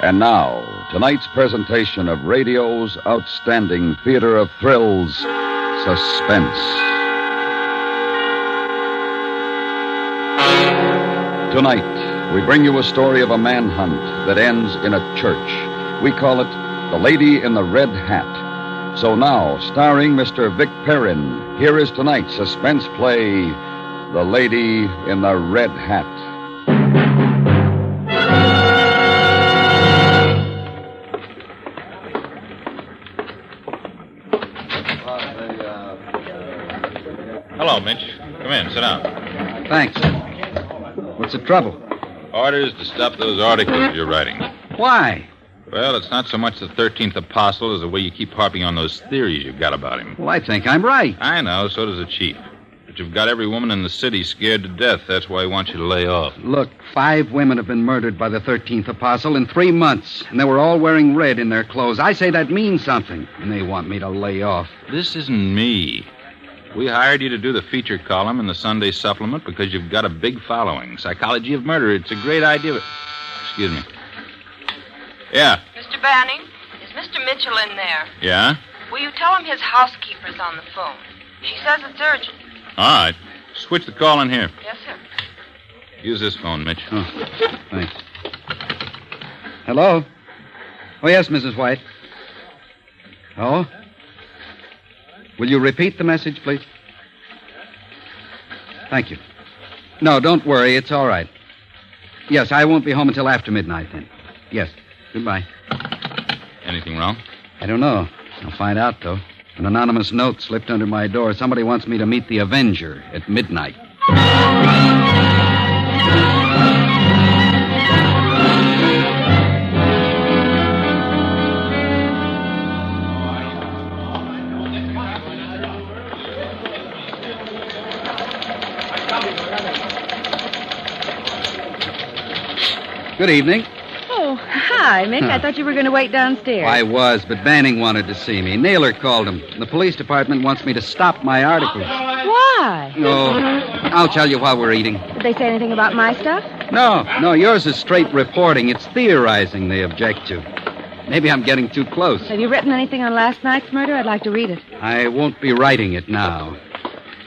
And now, tonight's presentation of radio's outstanding theater of thrills, Suspense. Tonight, we bring you a story of a manhunt that ends in a church. We call it The Lady in the Red Hat. So now, starring Mr. Vic Perrin, here is tonight's suspense play, The Lady in the Red Hat. Hello, Mitch. Come in, sit down. Thanks. What's the trouble? Orders to stop those articles you're writing. Why? Well, it's not so much the 13th apostle as the way you keep harping on those theories you've got about him. Well, I think I'm right. I know, so does the chief. But you've got every woman in the city scared to death. That's why he wants you to lay off. Look, 5 women have been murdered by the 13th apostle in 3 months, and they were all wearing red in their clothes. I say that means something, and they want me to lay off. This isn't me. We hired you to do the feature column in the Sunday supplement because you've got a big following. Psychology of Murder. It's a great idea. Excuse me. Yeah. Mr. Banning, is Mr. Mitchell in there? Yeah? Will you tell him his housekeeper's on the phone? She says it's urgent. All right. Switch the call in here. Yes, sir. Use this phone, Mitch. Oh, thanks. Hello? Oh, yes, Mrs. White. Oh? Will you repeat the message, please? Thank you. No, don't worry. It's all right. Yes, I won't be home until after midnight, then. Yes. Goodbye. Anything wrong? I don't know. I'll find out, though. An anonymous note slipped under my door. Somebody wants me to meet the Avenger at midnight. Good evening. Oh, hi, Mick. I thought you were going to wait downstairs. I was, but Banning wanted to see me. Naylor called him. The police department wants me to stop my articles. Why? No, I'll tell you while we're eating. Did they say anything about my stuff? No, yours is straight reporting. It's theorizing they object to. Maybe I'm getting too close. Have you written anything on last night's murder? I'd like to read it. I won't be writing it now.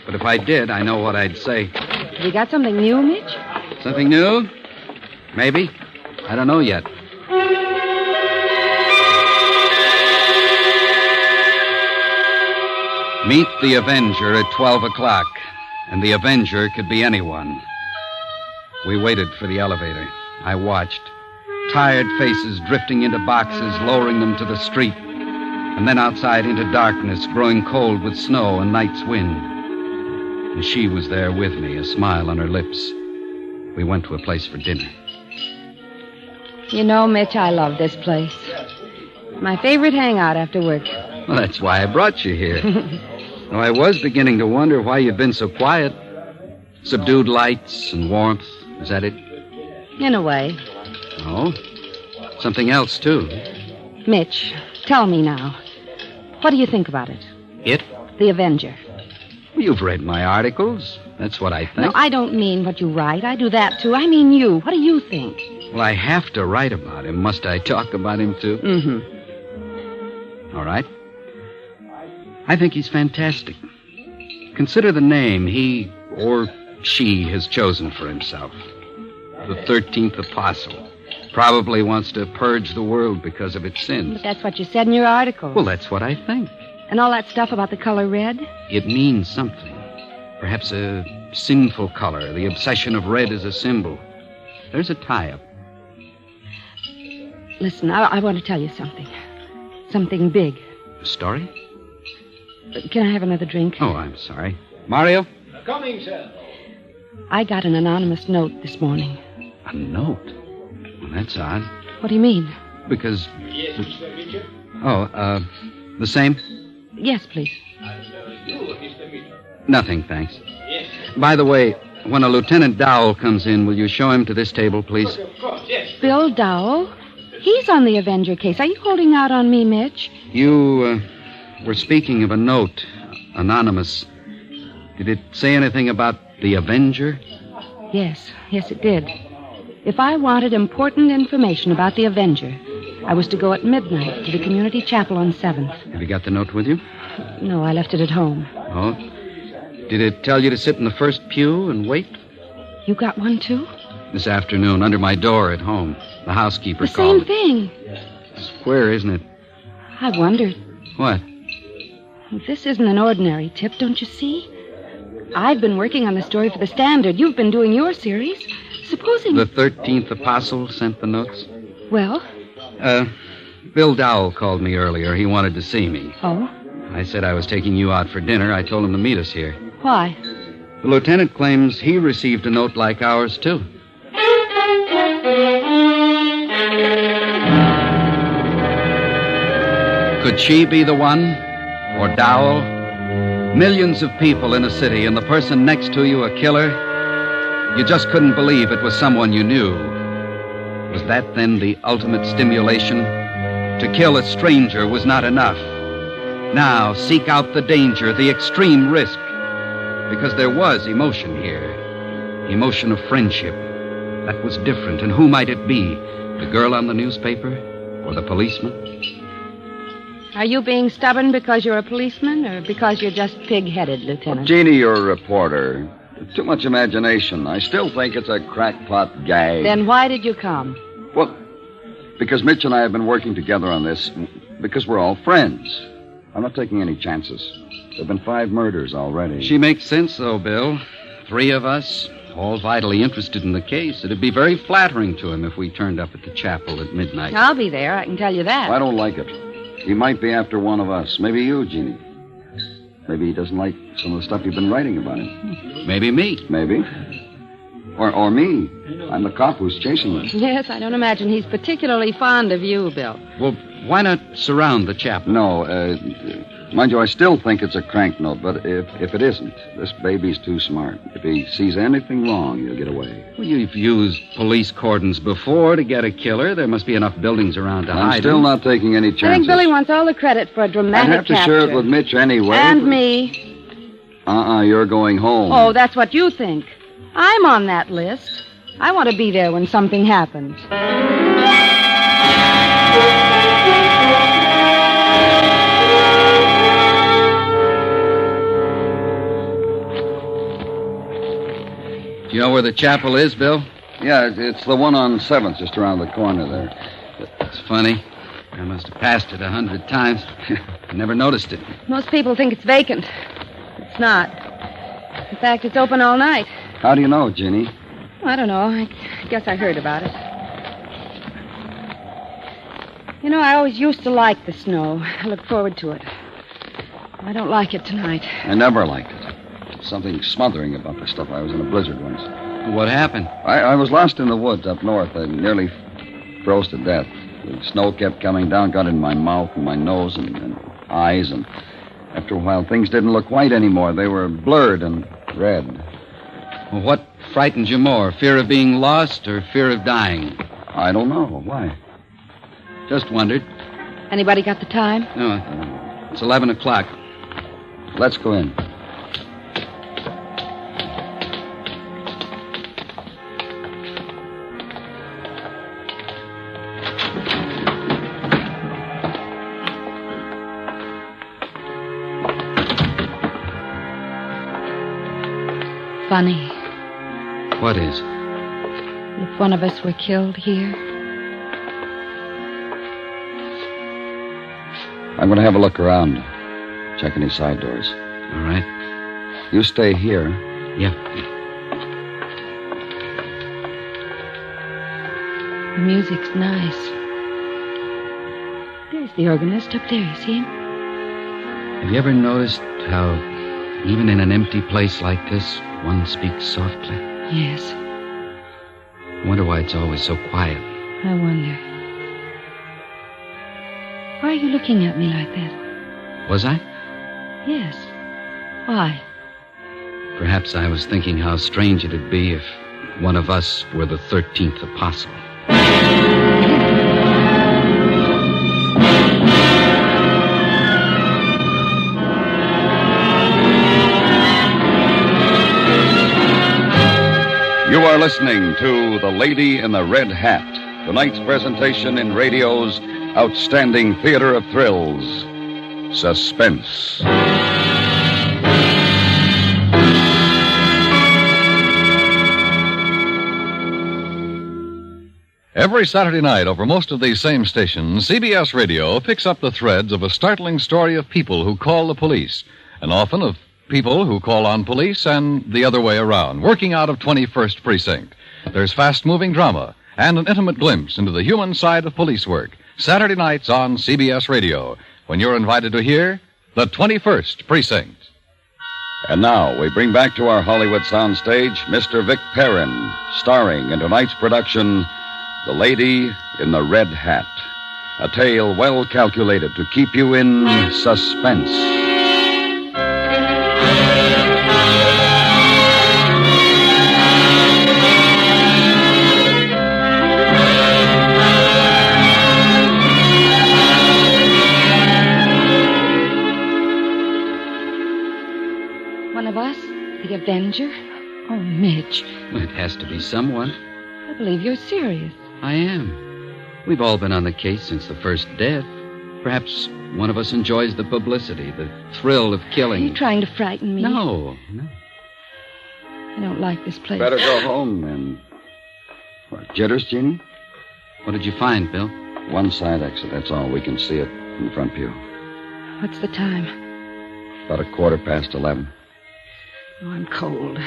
But if I did, I know what I'd say. Have you got something new, Mitch? Something new? Maybe. I don't know yet. Meet the Avenger at 12 o'clock. And the Avenger could be anyone. We waited for the elevator. I watched. Tired faces drifting into boxes, lowering them to the street. And then outside into darkness, growing cold with snow and night's wind. And she was there with me, a smile on her lips. We went to a place for dinner. You know, Mitch, I love this place. My favorite hangout after work. Well, that's why I brought you here. Though I was beginning to wonder why you've been so quiet. Subdued lights and warmth. Is that it? In a way. Oh? Something else, too. Mitch, tell me now. What do you think about it? It? The Avenger. Well, you've read my articles. That's what I think. No, I don't mean what you write. I do that, too. I mean you. What do you think? Well, I have to write about him. Must I talk about him, too? Mm-hmm. All right. I think he's fantastic. Consider the name he or she has chosen for himself. The 13th apostle. Probably wants to purge the world because of its sins. But that's what you said in your article. Well, that's what I think. And all that stuff about the color red? It means something. Perhaps a sinful color. The obsession of red as a symbol. There's a tie-up. Listen, I want to tell you something. Something big. A story? Can I have another drink? Oh, I'm sorry. Mario? Coming, sir. I got an anonymous note this morning. A note? Well, that's odd. What do you mean? Because... Yes, Mr. Mitchell. Oh, the same? Yes, please. You, Mr. Mitchell. Nothing, thanks. Yes. By the way, when a Lieutenant Dowell comes in, will you show him to this table, please? Of course, yes. Bill Dowell? He's on the Avenger case. Are you holding out on me, Mitch? You, were speaking of a note. Anonymous. Did it say anything about the Avenger? Yes, it did. If I wanted important information about the Avenger, I was to go at midnight to the community chapel on 7th. Have you got the note with you? No, I left it at home. Oh? Did it tell you to sit in the first pew and wait? You got one, too? This afternoon, under my door at home. The housekeeper The called. same thing. It's queer, isn't it? I wondered. What? This isn't an ordinary tip, don't you see? I've been working on the story for the Standard. You've been doing your series. Supposing... The 13th apostle sent the notes? Well? Bill Dowell called me earlier. He wanted to see me. Oh? I said I was taking you out for dinner. I told him to meet us here. Why? The lieutenant claims he received a note like ours, too. Could she be the one? Or Dowell? Millions of people in a city, and the person next to you a killer? You just couldn't believe it was someone you knew. Was that then the ultimate stimulation? To kill a stranger was not enough. Now seek out the danger, the extreme risk. Because there was emotion here. Emotion of friendship. That was different. And who might it be? The girl on the newspaper? Or the policeman? Are you being stubborn because you're a policeman or because you're just pig-headed, Lieutenant? Jeannie, you're a reporter. Too much imagination. I still think it's a crackpot gag. Then why did you come? Well, because Mitch and I have been working together on this, because we're all friends. I'm not taking any chances. There have been 5 murders already. She makes sense, though, Bill. 3 of us, all vitally interested in the case. It'd be very flattering to him if we turned up at the chapel at midnight. I'll be there, I can tell you that. I don't like it. He might be after one of us. Maybe you, Jeannie. Maybe he doesn't like some of the stuff you've been writing about him. Maybe me. Maybe. Or me. I'm the cop who's chasing him. Yes, I don't imagine he's particularly fond of you, Bill. Well, why not surround the chapel? No, mind you, I still think it's a crank note, but if it isn't, this baby's too smart. If he sees anything wrong, he'll get away. Well, you've used police cordons before to get a killer. There must be enough buildings around to hide I'm still him. not taking any chances. I think Billy wants all the credit for a dramatic I'd have to capture. share it with Mitch anyway. And me. You're going home. Oh, that's what you think. I'm on that list. I want to be there when something happens. Do you know where the chapel is, Bill? Yeah, it's the one on 7th, just around the corner there. It's funny. I must have passed it 100 times. I never noticed it. Most people think it's vacant. It's not. In fact, it's open all night. How do you know, Jeannie? I don't know. I guess I heard about it. You know, I always used to like the snow. I look forward to it. I don't like it tonight. I never liked it. Something smothering about the stuff. I was in a blizzard once. What happened? I was lost in the woods up north. I nearly froze to death. The snow kept coming down, got in my mouth and my nose and eyes, and after a while, things didn't look white anymore. They were blurred and red. Well, what frightened you more, fear of being lost or fear of dying? I don't know. Why? Just wondered. Anybody got the time? No, it's 11 o'clock. Let's go in. Funny. What is? If one of us were killed here. I'm going to have a look around. Check any side doors. All right. You stay here. Yeah. The music's nice. There's the organist up there. You see him? Have you ever noticed how, even in an empty place like this, one speaks softly? Yes. I wonder why it's always so quiet. I wonder. Why are you looking at me like that? Was I? Yes. Why? Perhaps I was thinking how strange it'd be if one of us were the 13th apostle. You are listening to The Lady in the Red Hat, tonight's presentation in radio's outstanding theater of thrills, Suspense. Every Saturday night over most of these same stations, CBS Radio picks up the threads of a startling story of people who call the police, and often of people who call on police and the other way around, working out of 21st Precinct. There's fast-moving drama and an intimate glimpse into the human side of police work. Saturday nights on CBS Radio, when you're invited to hear the 21st Precinct. And now we bring back to our Hollywood soundstage Mr. Vic Perrin, starring in tonight's production, The Lady in the Red Hat, a tale well calculated to keep you in suspense. One of us? The Avenger? Oh, Mitch. Well, it has to be someone. I believe you're serious. I am. We've all been on the case since the first death. Perhaps one of us enjoys the publicity, the thrill of killing. Are you trying to frighten me? No. I don't like this place. Better go home, and... What, jitters, Jeannie? What did you find, Bill? One side exit, that's all. We can see it from the front view. What's the time? About 11:15. Oh, I'm cold.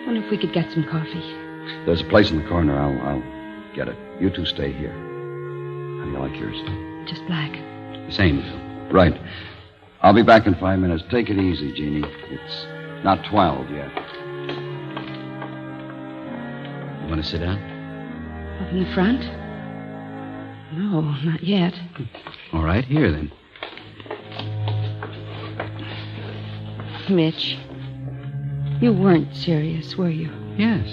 Wonder if we could get some coffee. There's a place in the corner. I'll get it. You two stay here. How do you like yours? Just black. Same, Bill. Right. I'll be back in 5 minutes. Take it easy, Jeannie. It's not 12 yet. You want to sit down? Up in the front? No, not yet. All right, here then. Mitch, you weren't serious, were you? Yes.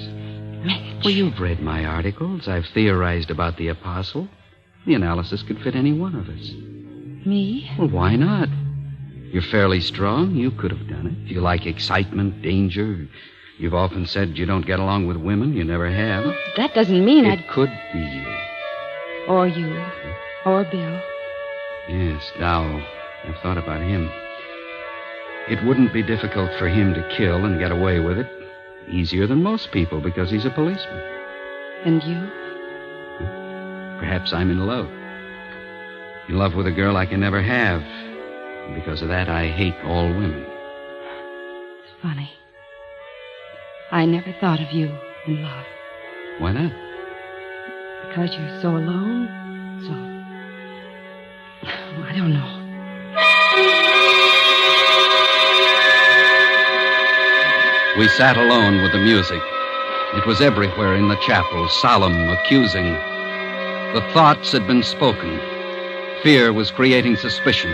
Mitch. Well, you've read my articles. I've theorized about the apostle. The analysis could fit any one of us. Me? Well, why not? You're fairly strong. You could have done it. You like excitement, danger. You've often said you don't get along with women. You never have. That doesn't mean It could be you. Or you. Or Bill. Yes, now I've thought about him. It wouldn't be difficult for him to kill and get away with it. Easier than most people because he's a policeman. And you? Perhaps I'm in love. In love with a girl I can never have. And because of that, I hate all women. It's funny. I never thought of you in love. Why not? Because you're so alone. I don't know. We sat alone with the music. It was everywhere in the chapel, solemn, accusing. The thoughts had been spoken. Fear was creating suspicion.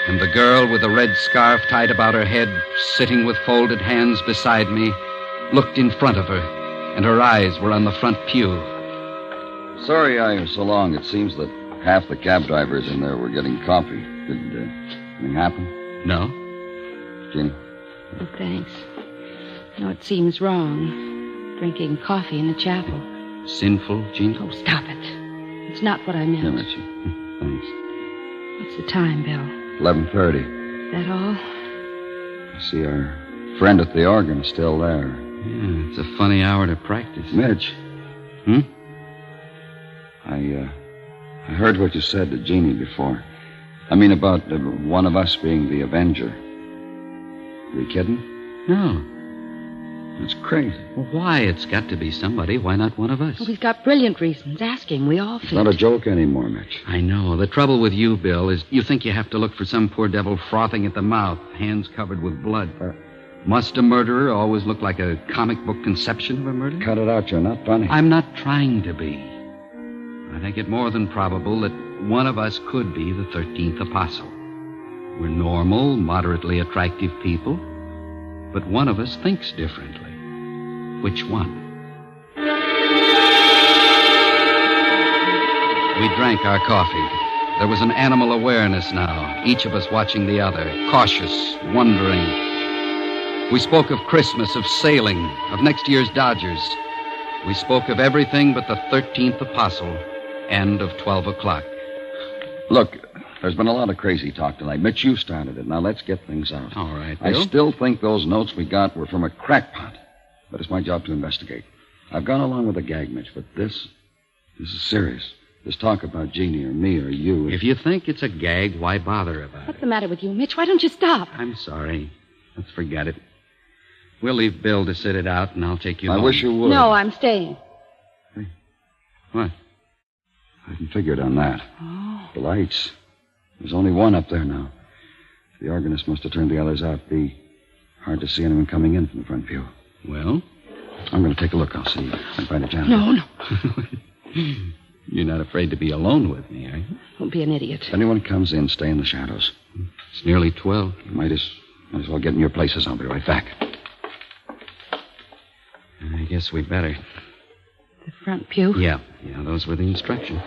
And the girl with the red scarf tied about her head, sitting with folded hands beside me, looked in front of her, and her eyes were on the front pew. Sorry I was so long. It seems that half the cab drivers in there were getting coffee. Did anything happen? No? Jeannie? Oh, thanks. No, it seems wrong. Drinking coffee in the chapel. Sinful, Jean? Oh, stop it. It's not what I meant. Here, Mitchie. Thanks. What's the time, Bill? 11:30. That all? I see our friend at the organ is still there. Yeah, it's a funny hour to practice. Mitch. I heard what you said to Jeannie before. I mean about one of us being the Avenger. Are you kidding? No. That's crazy. Well, why? It's got to be somebody. Why not one of us? Well, he's got brilliant reasons. Ask him. We all It's fit. not a joke anymore, Mitch. I know. The trouble with you, Bill, is you think you have to look for some poor devil frothing at the mouth, hands covered with blood. Must a murderer always look like a comic book conception of a murder? Cut it out. You're not funny. I'm not trying to be. I think it more than probable that one of us could be the 13th apostle. We're normal, moderately attractive people, but one of us thinks differently. Which one? We drank our coffee. There was an animal awareness now, each of us watching the other, cautious, wondering. We spoke of Christmas, of sailing, of next year's Dodgers. We spoke of everything but the 13th apostle and of 12 o'clock. Look, there's been a lot of crazy talk tonight. Mitch, you started it. Now let's get things out. All right, I Bill. still think those notes we got were from a crackpot. But it's my job to investigate. I've gone along with the gag, Mitch, but this is serious. This talk about Jeannie or me or you... If you think it's a gag, why bother about What's it? the matter with you, Mitch? Why don't you stop? I'm sorry. Let's forget it. We'll leave Bill to sit it out, and I'll take you I home. wish you would. No, I'm staying. What? I hadn't figured on that. Oh. The lights. There's only one up there now. The organist must have turned the others out. It'd be hard to see anyone coming in from the front view. Well? I'm going to take a look. I'll see if I can find a janitor. No. You're not afraid to be alone with me, are you? Don't be an idiot. If anyone comes in, stay in the shadows. It's nearly 12. You might as well get in your places. I'll be right back. I guess we better. The front pew? Yeah, those were the instructions.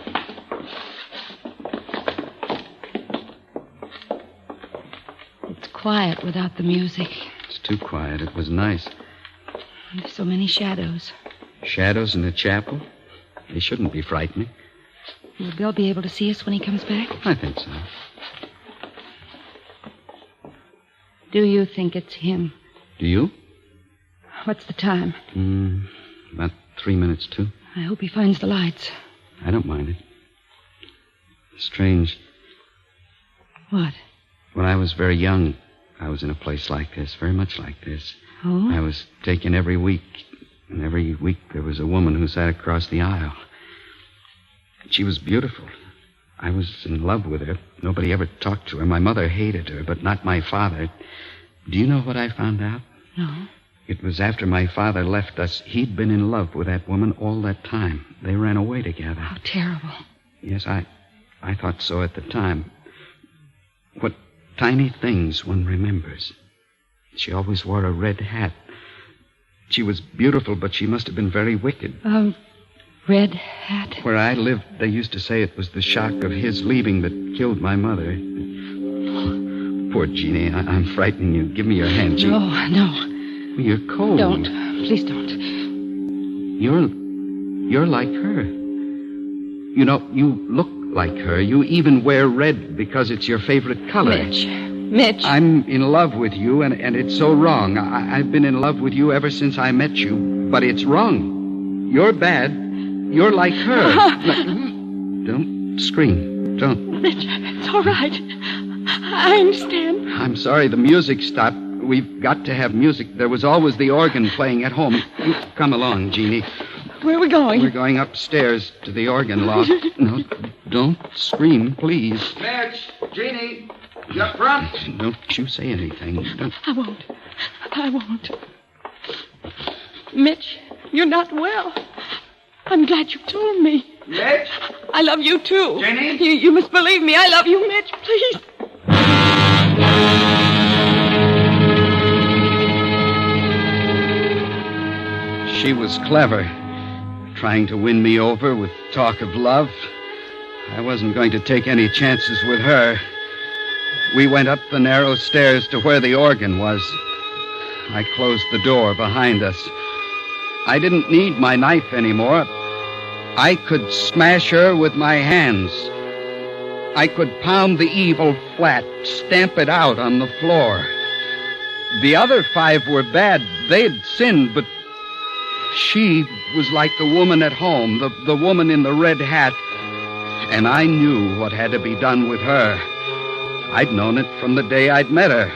It's quiet without the music. It's too quiet. It was nice. There's so many shadows. Shadows in the chapel? They shouldn't be frightening. Will Bill be able to see us when he comes back? I think so. Do you think it's him? Do you? What's the time? About 3 minutes to. I hope he finds the lights. I don't mind it. Strange. What? When I was very young, I was in a place like this, very much like this. Oh? I was taken every week, and every week there was a woman who sat across the aisle. She was beautiful. I was in love with her. Nobody ever talked to her. My mother hated her, but not my father. Do you know what I found out? No. It was after my father left us. He'd been in love with that woman all that time. They ran away together. How terrible. Yes, I thought so at the time. What tiny things one remembers. She always wore a red hat. She was beautiful, but she must have been very wicked. Red hat? Where I lived, they used to say it was the shock of his leaving that killed my mother. Poor Jeannie, I'm frightening you. Give me your hand, Jeannie. No. You're cold. Don't. Please don't. You're like her. You know, you look like her. You even wear red because it's your favorite color. Mitch. I'm in love with you, and it's so wrong. I've been in love with you ever since I met you, but it's wrong. You're bad. You're like her. Don't scream. Don't. Mitch, it's all right. I understand. I'm sorry, the music stopped. We've got to have music. There was always the organ playing at home. You come along, Jeannie. Where are we going? We're going upstairs to the organ loft. No, don't scream, please. Mitch, Jeannie, you up front? Don't you say anything. Don't. I won't. Mitch, you're not well. I'm glad you told me. Mitch? I love you, too. Jenny? You must believe me. I love you, Mitch. Please. She was clever, trying to win me over with talk of love. I wasn't going to take any chances with her. We went up the narrow stairs to where the organ was. I closed the door behind us. I didn't need my knife anymore. I could smash her with my hands. I could pound the evil flat, stamp it out on the floor. The other 5 were bad. They'd sinned, but she was like the woman at home, the woman in the red hat. And I knew what had to be done with her. I'd known it from the day I'd met her.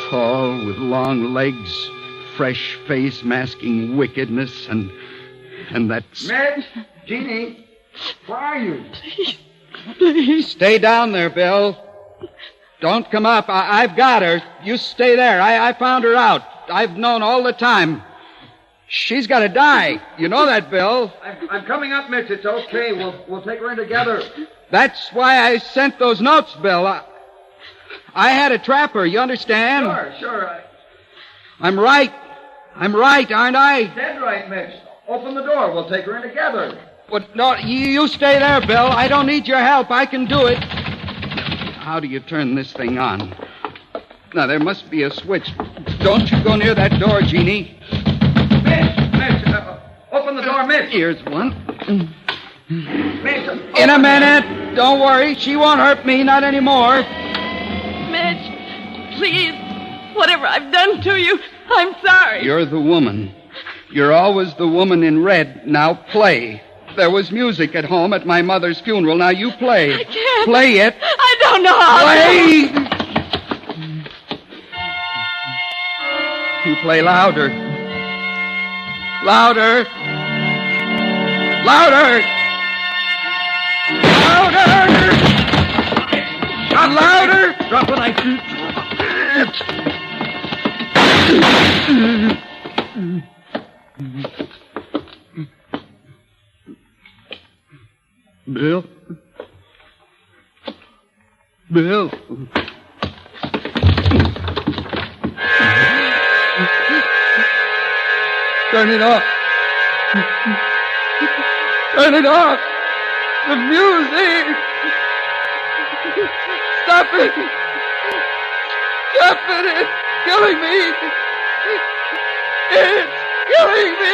Tall, with long legs, fresh face masking wickedness, and that... Mitch, Jeannie, where are you? Please. Stay down there, Bill. Don't come up. I've got her. You stay there. I found her out. I've known all the time. She's got to die. You know that, Bill. I'm coming up, Mitch. It's okay. We'll take her in together. That's why I sent those notes, Bill. I had to trap her. You understand? Sure. I'm right. I'm right, aren't I? Dead right, Mitch. Open the door. We'll take her in together. But no, you stay there, Bill. I don't need your help. I can do it. How do you turn this thing on? Now, there must be a switch. Don't you go near that door, Jeannie. Mitch, open the door, Mitch. Here's one. Mitch, In a minute. Don't worry. She won't hurt me. Not anymore. Mitch, please, whatever I've done to you, I'm sorry. You're the woman. You're always the woman in red. Now play. There was music at home at my mother's funeral. Now you play. I can't. Play it. I don't know how. Play! You play louder. Louder. Louder! Louder! Louder! drop the knife. Bill? Bill? Turn it off. Turn it off. The music. Stop it. Stop it. It's killing me. It's killing me.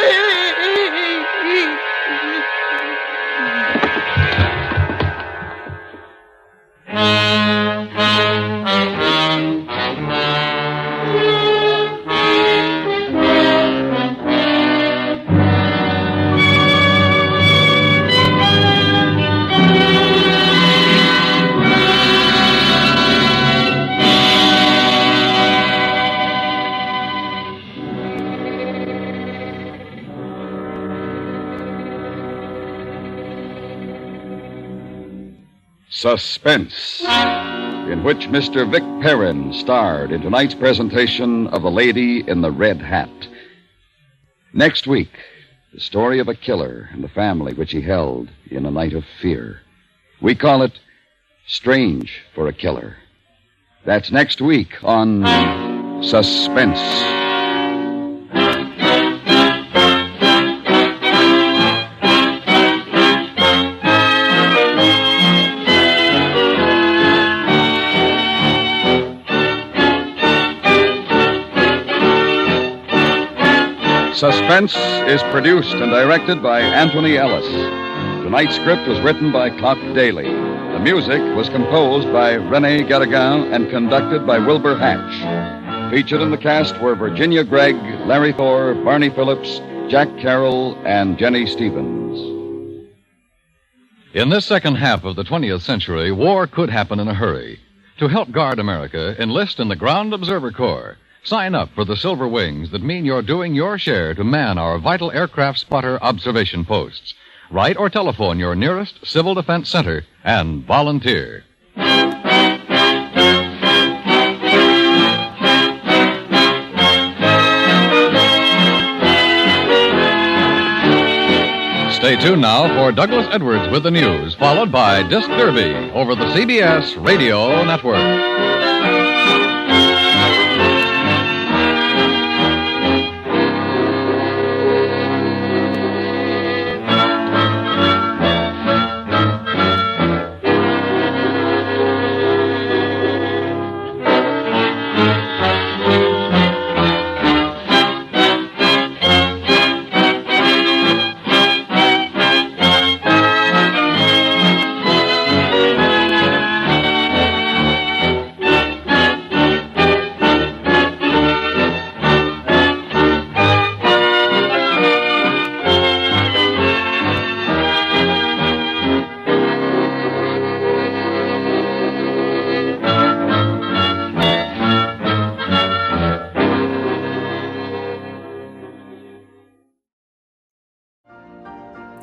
Suspense, in which Mr. Vic Perrin starred in tonight's presentation of The Lady in the Red Hat. Next week, the story of a killer and the family which he held in a night of fear. We call it Strange for a Killer. That's next week on Suspense. Suspense is produced and directed by Anthony Ellis. Tonight's script was written by Clock Daly. The music was composed by René Garrigan and conducted by Wilbur Hatch. Featured in the cast were Virginia Gregg, Larry Thor, Barney Phillips, Jack Carroll, and Jenny Stevens. In this second half of the 20th century, war could happen in a hurry. To help guard America, enlist in the Ground Observer Corps. Sign up for the Silver Wings that mean you're doing your share to man our vital aircraft spotter observation posts. Write or telephone your nearest Civil Defense Center and volunteer. Stay tuned now for Douglas Edwards with the news, followed by Disc Derby over the CBS Radio Network.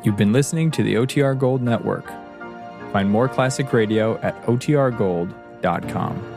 You've been listening to the OTR Gold Network. Find more classic radio at otrgold.com.